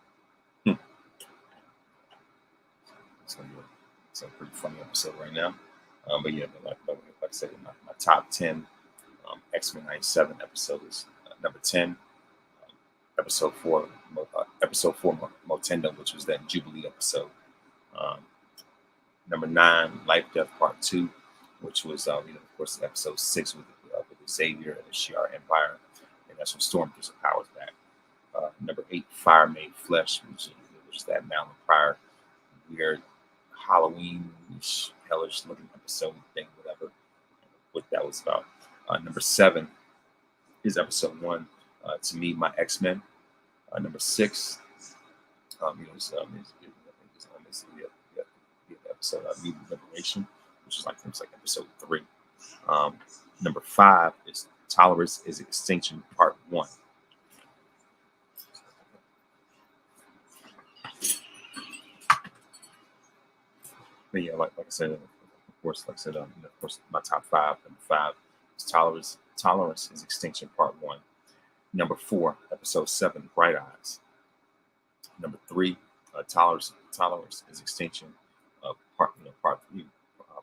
It's a pretty funny episode right now. But yeah, like I said, my top 10 X-Men 97 episodes. Number 10, episode 4, Motendo, which was that Jubilee episode. Um, Number 9, Life Death Part 2, which was, of course, episode 6 with Xavier and the Shi'ar Empire. And that's when Storm gets her powers back. Number 8, Fire Made Flesh, which is that Madeline Pryor weird Halloween hellish looking episode thing, whatever what that was about. Number 7 is episode 1. To Me, My X-Men. Number 6, is the episode Mutant Liberation, which is like episode 3. Number 5 is Tolerance is Extinction Part 1. But yeah, like I said, of course, my top 5. Number 5 is Tolerance is Extinction Part 1. Number 4, episode 7, Bright Eyes. Number 3, Tolerance is Extinction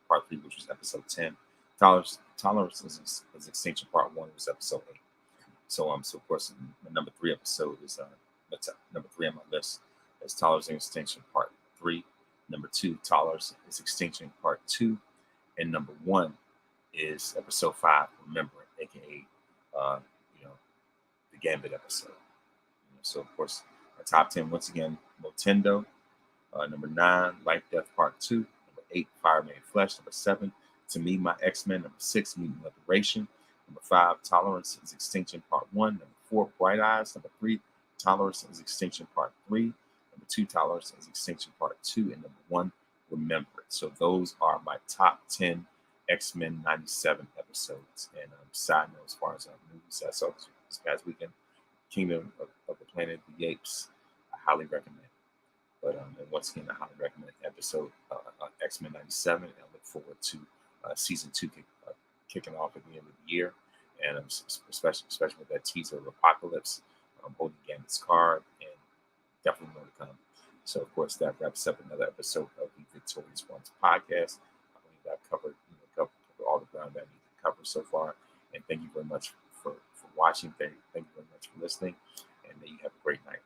part 3, which was episode 10. Tolerance is Extinction Part 1 was episode 8. So of course the number 3 episode is number 3 on my list is Tolerance is Extinction Part 3. Number 2, Tolerance is Extinction Part 2, and number 1 is episode 5, Remember, aka the Gambit episode. So of course, our top 10 once again: Motendo. Number 9, Life Death Part 2. Number 8, Fire Made Flesh. Number 7, To Me, My X-Men. Number 6, Mutant Liberation. Number 5, Tolerance is Extinction Part 1. Number 4, Bright Eyes. Number 3, Tolerance is Extinction Part 3. Number 2, Tolerance is Extinction Part 2. And number 1, Remember. So those are my top 10 X-Men 97 episodes. And side note, as far as movies I saw this past weekend, Kingdom of the Planet of the Apes, I highly recommend. But and once again, I highly recommend episode X-Men 97, and I look forward to season 2 kicking off at the end of the year, and especially with that teaser of Apocalypse, holding Gambit's card, and definitely more to come. So, of course, that wraps up another episode of the Victorious Ones podcast. I believe I've covered all the ground that I need to cover so far, and thank you very much for watching. Thank you very much for listening, and may you have a great night.